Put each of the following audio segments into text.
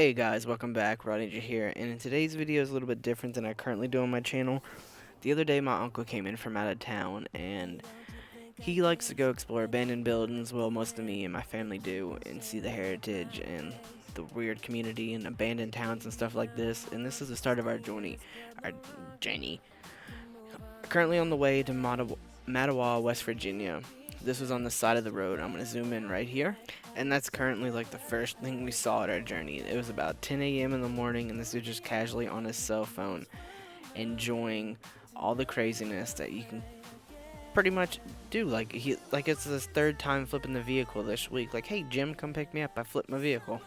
Hey guys, welcome back. Rodney here, and in today's video is a little bit different than I currently do on my channel. The other day my uncle came in from out of town, and he likes to go explore abandoned buildings, well most of me and my family do, and see the heritage and the weird community and abandoned towns and stuff like this. And this is the start of our journey. Currently on the way to Mattawa, West Virginia. This was on the side of the road. I'm going to zoom in right here. And that's currently like the first thing we saw at our journey. It was about 10 a.m. in the morning, and this dude just casually on his cell phone enjoying all the craziness that you can pretty much do. Like it's his third time flipping the vehicle this week. Like, hey Jim, come pick me up. I flipped my vehicle.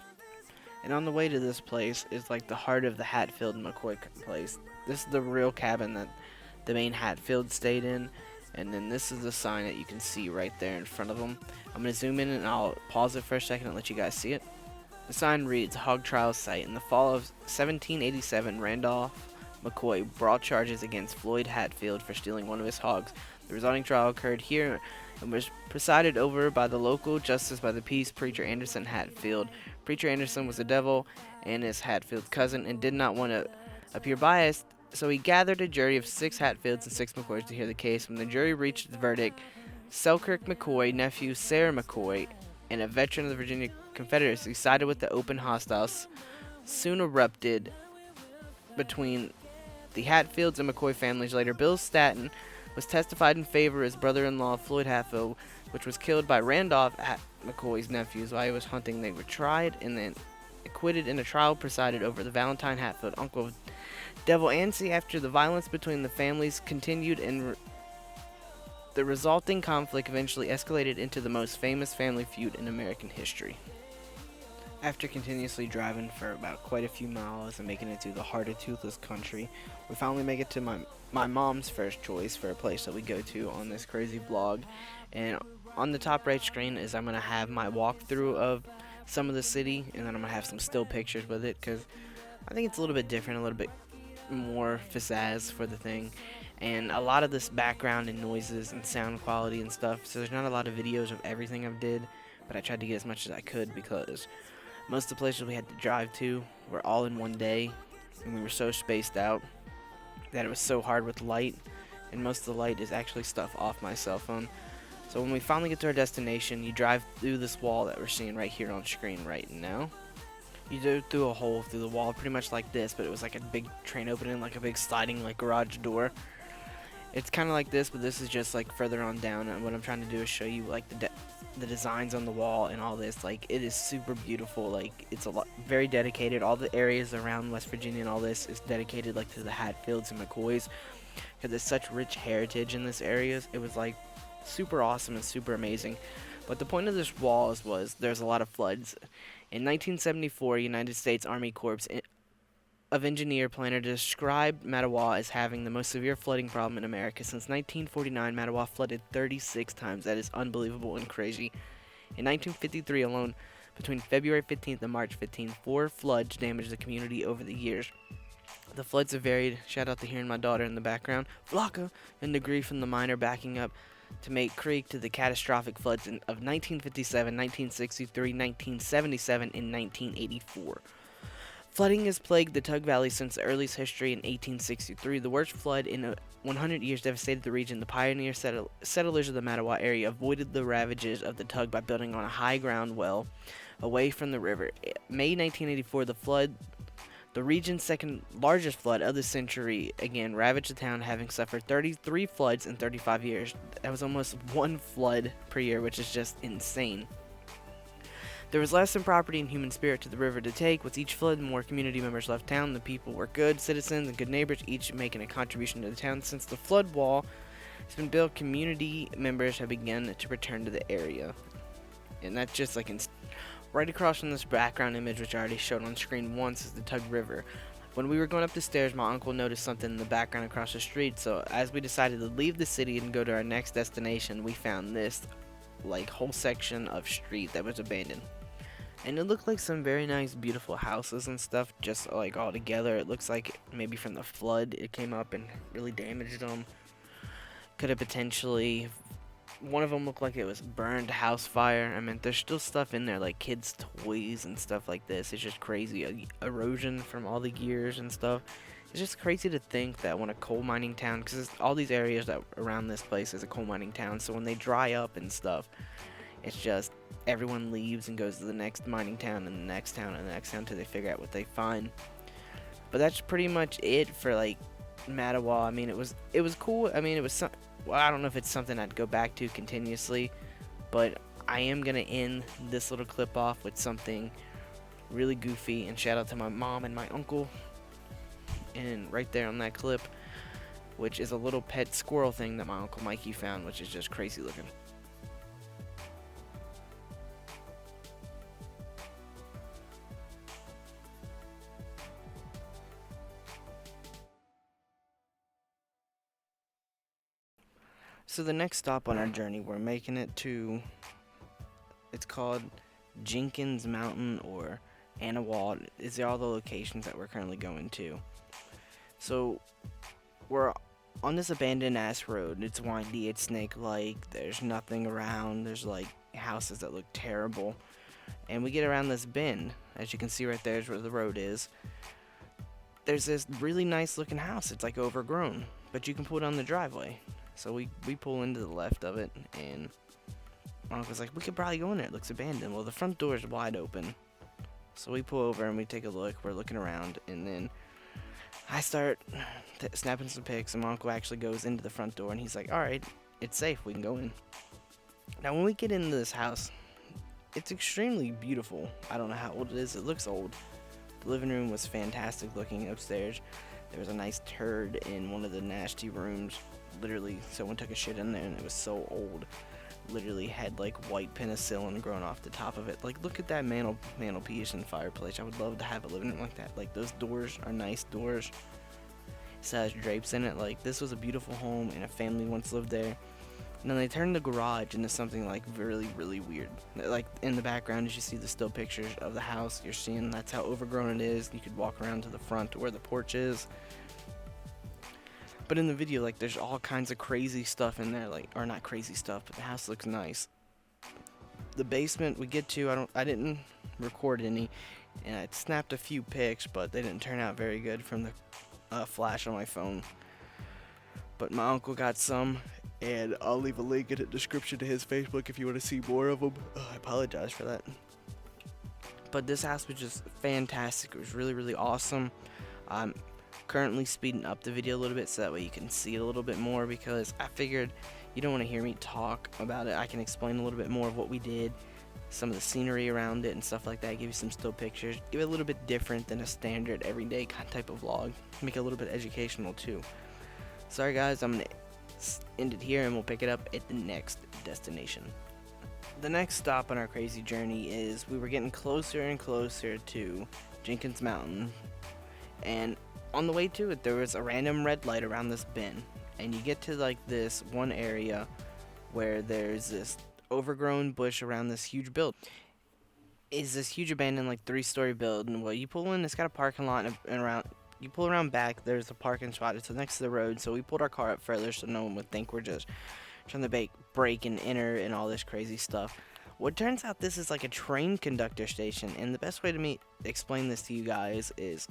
And on the way to this place is like the heart of the Hatfield and McCoy place. This is the real cabin that the main Hatfield stayed in. And then this is the sign that you can see right there in front of them. I'm going to zoom in and I'll pause it for a second and let you guys see it. The sign reads, Hog Trial Site. In the fall of 1787, Randolph McCoy brought charges against Floyd Hatfield for stealing one of his hogs. The resulting trial occurred here and was presided over by the local justice by the peace preacher Anderson Hatfield. Preacher Anderson was the devil and is Hatfield's cousin and did not want to appear biased, so he gathered a jury of 6 Hatfields and 6 McCoys to hear the case. When the jury reached the verdict, Selkirk McCoy, nephew Sarah McCoy, and a veteran of the Virginia Confederacy, sided with the open hostiles soon erupted between the Hatfields and McCoy families. Later, Bill Stanton was testified in favor of his brother-in-law Floyd Hatfield, which was killed by Randolph McCoy's nephews while he was hunting. They were tried and then acquitted in a trial presided over the Valentine Hatfield, uncle of Devil Anstey. After the violence between the families continued and the resulting conflict eventually escalated into the most famous family feud in American history. After continuously driving for about quite a few miles and making it through the heart of toothless country, we finally make it to my mom's first choice for a place that we go to on this crazy vlog. And on the top right screen is I'm going to have my walkthrough of some of the city, and then I'm going to have some still pictures with it because I think it's a little bit different, a little bit more pizzazz for the thing, and a lot of this background and noises and sound quality and stuff, so there's not a lot of videos of everything I've did, but I tried to get as much as I could because most of the places we had to drive to were all in one day, and we were so spaced out that it was so hard with light, and most of the light is actually stuff off my cell phone. So when we finally get to our destination, you drive through this wall that we're seeing right here on screen right now. You go through a hole through the wall, pretty much like this, but it was like a big train opening, like a big sliding like garage door. It's kind of like this, but this is just like further on down, and what I'm trying to do is show you like the designs on the wall and all this. Like, it is super beautiful. Like, it's very dedicated. All the areas around West Virginia and all this is dedicated like to the Hatfields and McCoys because there's such rich heritage in this area. It was like super awesome and super amazing. But the point of this wall was there's a lot of floods. In 1974, United States Army Corps of Engineer Planner described Mattawa as having the most severe flooding problem in America. Since 1949, Mattawa flooded 36 times. That is unbelievable and crazy. In 1953 alone, between February 15th and March 15th, 4 floods damaged the community over the years. The floods have varied, shout out to hearing my daughter in the background, Flocka, in degree from the minor backing up to make creek to the catastrophic floods of 1957, 1963, 1977, and 1984. Flooding has plagued the Tug Valley since the earliest history in 1863. The worst flood in 100 years devastated the region. The pioneer settlers of the Mattawa area avoided the ravages of the Tug by building on a high ground well away from the river. May 1984, the region's second largest flood of the century, again ravaged the town, having suffered 33 floods in 35 years. That was almost 1 flood per year, which is just insane. There was less than property and human spirit to the river to take. With each flood, more community members left town. The people were good citizens and good neighbors, each making a contribution to the town. Since the flood wall has been built, community members have begun to return to the area. And that's just like right across from this background image, which I already showed on screen once, is the Tug River. When we were going up the stairs, my uncle noticed something in the background across the street, so as we decided to leave the city and go to our next destination, we found this like whole section of street that was abandoned. And it looked like some very nice, beautiful houses and stuff, just like all together. It looks like maybe from the flood it came up and really damaged them. Could have potentially one of them looked like it was burned house fire. I mean, there's still stuff in there like kids' toys and stuff like this. It's just crazy. Erosion from all the gears and stuff. It's just crazy to think that when a coal mining town, because all these areas that around this place is a coal mining town, so when they dry up and stuff, it's just everyone leaves and goes to the next mining town and the next town and the next town until they figure out what they find. But that's pretty much it for like Mattawa. I mean, it was cool. I mean, it was well, I don't know if it's something I'd go back to continuously, but I am gonna end this little clip off with something really goofy, and shout out to my mom and my uncle. And right there on that clip, which is a little pet squirrel thing that my Uncle Mikey found, which is just crazy looking. So the next stop on our journey, we're making it to, it's called Jenkins Mountain or Anawa. These are all the locations that we're currently going to. So we're on this abandoned ass road. It's windy, it's snake-like, there's nothing around, there's like houses that look terrible. And we get around this bend, as you can see right there is where the road is. There's this really nice looking house. It's like overgrown, but you can pull down the driveway. So we pull into the left of it, and my uncle's like, we could probably go in there, it looks abandoned. Well, the front door is wide open. So we pull over and we take a look, we're looking around, and then I start snapping some pics, and my uncle actually goes into the front door, and he's like, alright, it's safe, we can go in. Now when we get into this house, it's extremely beautiful. I don't know how old it is, it looks old. The living room was fantastic looking upstairs. There was a nice turd in one of the nasty rooms. Literally, someone took a shit in there, and it was so old. Literally had like white penicillin growing off the top of it. Like, look at that mantelpiece and fireplace. I would love to have a living room like that. Like, those doors are nice doors. It has drapes in it. Like, this was a beautiful home, and a family once lived there. And then they turned the garage into something like really, really weird. Like, in the background, as you see the still pictures of the house, you're seeing that's how overgrown it is. You could walk around to the front to where the porch is. But in the video, like, there's all kinds of crazy stuff in there, like, or not crazy stuff, but the house looks nice. The basement we get to, I didn't record any, and I snapped a few pics, but they didn't turn out very good from the flash on my phone. But my uncle got some, and I'll leave a link in the description to his Facebook if you want to see more of them. I apologize for that. But this house was just fantastic. It was really, really awesome. Currently speeding up the video a little bit so that way you can see it a little bit more, because I figured you don't want to hear me talk about it. I can explain a little bit more of what we did, some of the scenery around it and stuff like that, give you some still pictures, give it a little bit different than a standard everyday type of vlog, make it a little bit educational too. Sorry guys, I'm going to end it here and we'll pick it up at the next destination. The next stop on our crazy journey is we were getting closer and closer to Jenkins Mountain, and on the way to it, there was a random red light around this bend, and you get to like this one area where there's this overgrown bush around this huge building. It's this huge abandoned like 3-story building. Well, you pull in, it's got a parking lot, and around you pull around back, there's a parking spot. It's next to the road, so we pulled our car up further so no one would think we're just trying to break and enter and all this crazy stuff. Well, it turns out this is like a train conductor station, and the best way to explain this to you guys is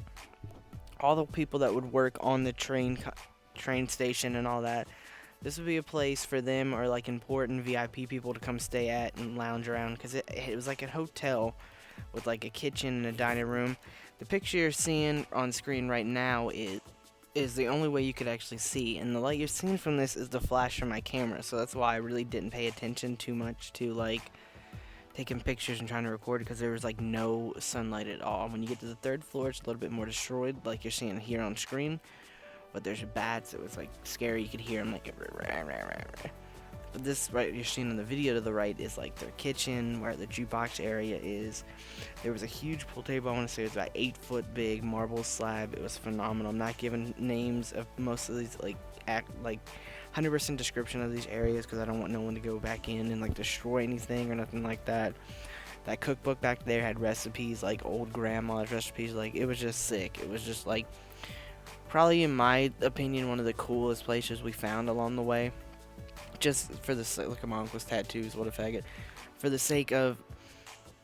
all the people that would work on the train station and all that, this would be a place for them or like important VIP people to come stay at and lounge around, because it was like a hotel with like a kitchen and a dining room. The picture you're seeing on screen right now is the only way you could actually see, and the light you're seeing from this is the flash from my camera, so that's why I really didn't pay attention too much to like taking pictures and trying to record, because there was like no sunlight at all. When you get to the 3rd floor, it's a little bit more destroyed like you're seeing here on screen, but there's bats. It was like scary. You could hear them like rah, rah, rah, rah. But this right you're seeing in the video to the right is like their kitchen, where the jukebox area is. There was a huge pool table. I want to say it was about 8 foot big marble slab. It was phenomenal. I'm not giving names of most of these like 100% description of these areas, because I don't want no one to go back in and like destroy anything or nothing like that. That cookbook back there had recipes, like old grandma's recipes. Like, it was just sick. It was just like probably, in my opinion, one of the coolest places we found along the way. just for the sake, look at my uncle's tattoos, what a faggot. For the sake of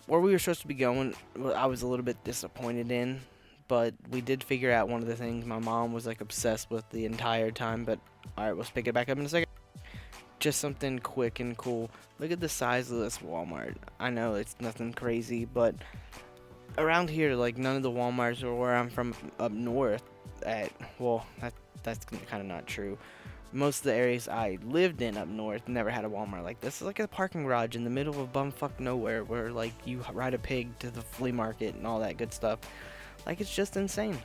where we were supposed to be going, I was a little bit disappointed in, but we did figure out one of the things my mom was like obsessed with the entire time. But alright, we'll pick it back up in a second. Just something quick and cool. Look at the size of this Walmart. I know it's nothing crazy, but around here, like, none of the Walmarts are where I'm from up north well, that's kind of not true. Most of the areas I lived in up north never had a Walmart like this. It's like a parking garage in the middle of bumfuck nowhere where, like, you ride a pig to the flea market and all that good stuff. Like, it's just insane.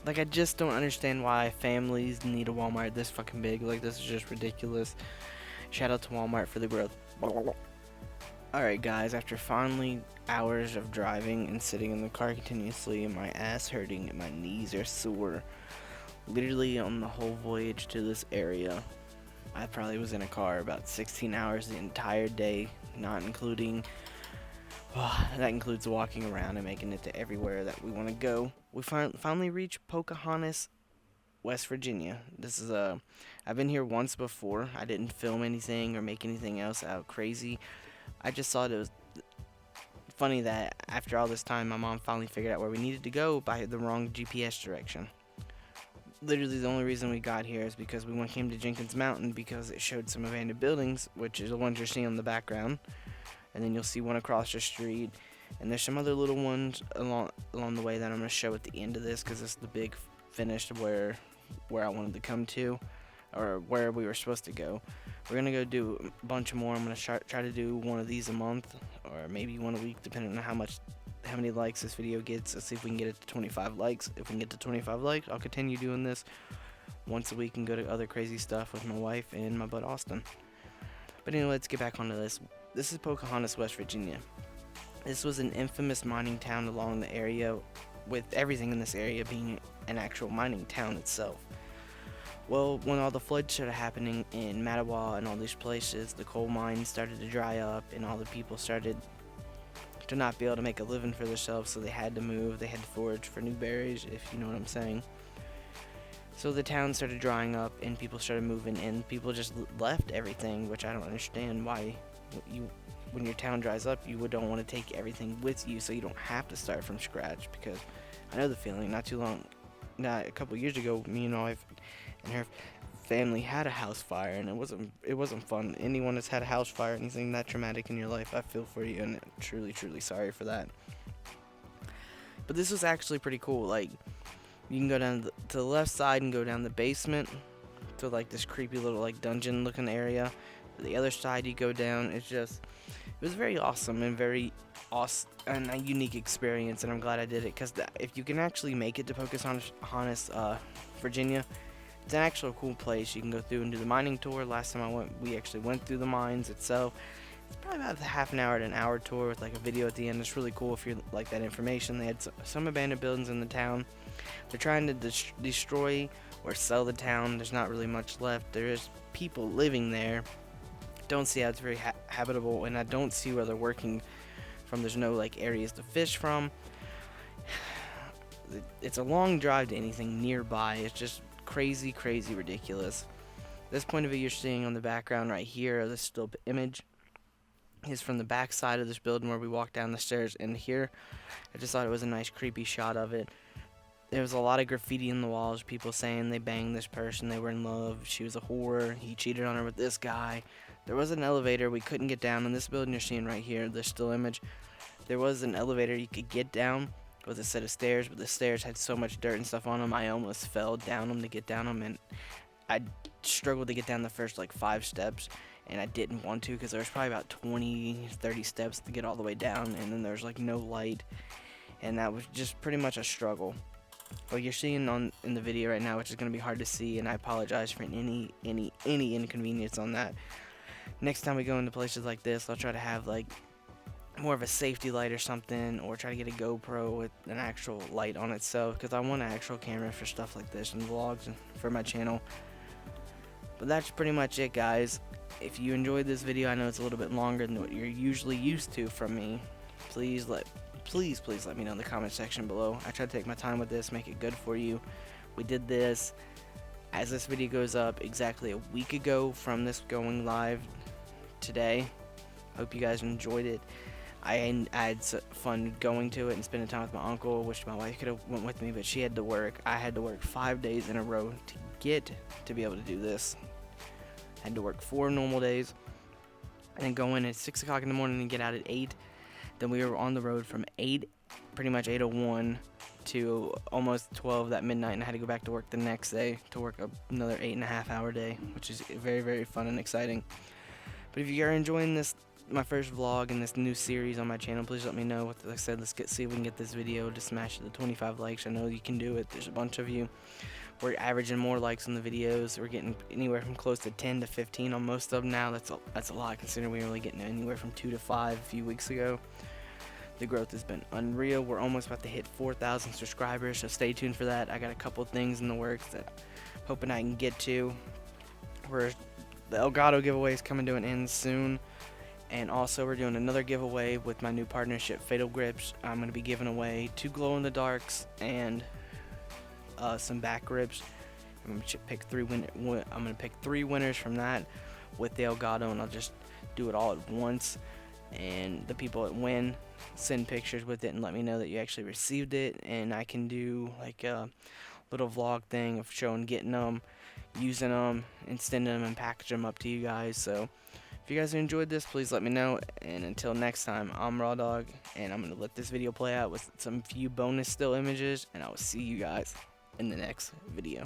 Like, I just don't understand why families need a Walmart this fucking big. Like, this is just ridiculous. Shout out to Walmart for the growth. Alright guys, after finally hours of driving and sitting in the car continuously and my ass hurting and my knees are sore, literally on the whole voyage to this area, I probably was in a car about 16 hours the entire day, not including, that includes walking around and making it to everywhere that we want to go. We finally reached Pocahontas, West Virginia. This is I've been here once before. I didn't film anything or make anything else out crazy. I just thought it was funny that after all this time, my mom finally figured out where we needed to go by the wrong GPS direction. Literally, the only reason we got here is because we came to Jenkins Mountain because it showed some abandoned buildings, which is the ones you're seeing in the background. And then you'll see one across the street. And there's some other little ones along the way that I'm going to show at the end of this because it's the big finish where I wanted to come to, or where we were supposed to go. We're going to go do a bunch more. I'm going to try to do one of these a month, or maybe one a week, depending on how many likes this video gets. Let's see if we can get it to 25 likes. If we can get to 25 likes, I'll continue doing this once a week and go to other crazy stuff with my wife and my bud Austin. But anyway, let's get back onto this. This is Pocahontas, West Virginia. This was an infamous mining town along the area, with everything in this area being an actual mining town itself. Well, when all the floods started happening in Mattawa and all these places, the coal mines started to dry up and all the people started to not be able to make a living for themselves, so they had to move. They had to forage for new berries, if you know what I'm saying. So the town started drying up and people started moving and people just left everything, which I don't understand why when your town dries up, you don't want to take everything with you so you don't have to start from scratch, because I know the feeling. A couple years ago, me and my wife and her family had a house fire, and it wasn't fun. Anyone that's had a house fire, anything that traumatic in your life, I feel for you, and I'm truly, truly sorry for that. But this was actually pretty cool. Like, you can go down to the left side and go down the basement to like this creepy little like dungeon looking area. The other side you go down, it was very awesome and very awesome and a unique experience, and I'm glad I did it, because if you can actually make it to Pocahontas, Virginia, it's an actual cool place. You can go through and do the mining tour. Last time I went, we actually went through the mines itself. It's probably about a half an hour to an hour tour with like a video at the end. It's really cool if you like that information. They had some abandoned buildings in the town. They're trying to destroy or sell the town. There's not really much left. There is people living there. Don't see how it's very habitable, and I don't see where they're working from. There's no like areas to fish from. It's a long drive to anything nearby. It's just crazy ridiculous. This point of view you're seeing on the background right here, this still image, is from the back side of this building where we walked down the stairs in here. I just thought it was a nice creepy shot of it. There was a lot of graffiti in the walls, people saying they banged this person, they were in love, she was a whore, he cheated on her with this guy. There was an elevator we couldn't get down in this building you're seeing right here, the still image. There was an elevator you could get down with a set of stairs, but the stairs had so much dirt and stuff on them, I almost fell down them to get down them, and I struggled to get down the first like 5 steps, and I didn't want to because there was probably about 20-30 steps to get all the way down, and then there's like no light, and that was just pretty much a struggle. What you're seeing in the video right now, which is going to be hard to see, and I apologize for any inconvenience on that. Next time we go into places like this, I'll try to have like more of a safety light or something, or try to get a GoPro with an actual light on itself, because I want an actual camera for stuff like this and vlogs and for my channel. But that's pretty much it, guys. If you enjoyed this video, I know it's a little bit longer than what you're usually used to from me. Please let me know in the comment section below. I try to take my time with this, make it good for you. We did this. as this video goes up exactly a week ago from this going live today. Hope you guys enjoyed it. I had fun going to it and spending time with my uncle. Wish my wife could have went with me, but she had to work. I had to work 5 days in a row to get to be able to do this. I had to work 4 normal days and then go in at 6 o'clock in the morning and get out at 8. Then we were on the road from 8, pretty much 8:01 to almost 12 that midnight, and I had to go back to work the next day to work another 8.5 hour day, which is very, very fun and exciting. But if you are enjoying this, my first vlog in this new series on my channel, please let me know. Like I said, see if we can get this video to smash the 25 likes. I know you can do it. There's a bunch of you. We're averaging more likes on the videos. We're getting anywhere from close to 10 to 15 on most of them now. That's a lot considering we were only getting anywhere from 2 to 5 a few weeks ago. The growth has been unreal. We're almost about to hit 4,000 subscribers, so stay tuned for that. I got a couple things in the works that I'm hoping I can get to. The Gato giveaway is coming to an end soon. And also we're doing another giveaway with my new partnership, Fatal Grips. I'm going to be giving away 2 glow-in-the-darks and some back grips. I'm going to pick 3 winners from that with the Elgato, and I'll just do it all at once. And the people that win send pictures with it and let me know that you actually received it, and I can do like a little vlog thing of showing getting them, using them, and sending them and package them up to you guys. So if you guys enjoyed this, please let me know. And until next time, I'm Raw Dog, and I'm going to let this video play out with some few bonus still images, and I will see you guys in the next video.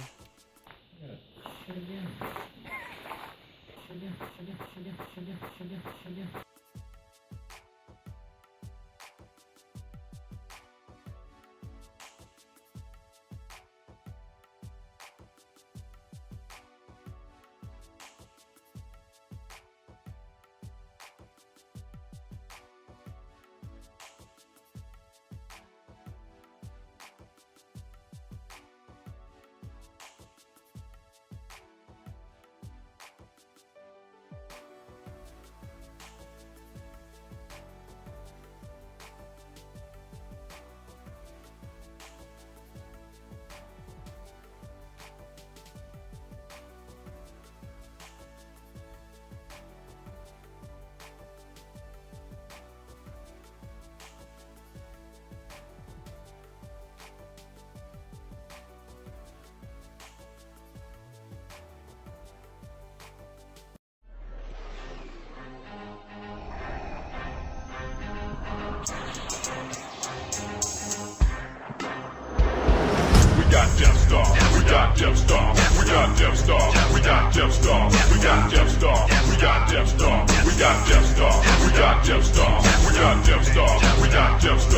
We got Death Star, we got Death Star, we got Death Star, we got Death Star, we got Death Star, we got Death Star, we got Death Star, we got Death Star, we got Death Star, we got Death Star.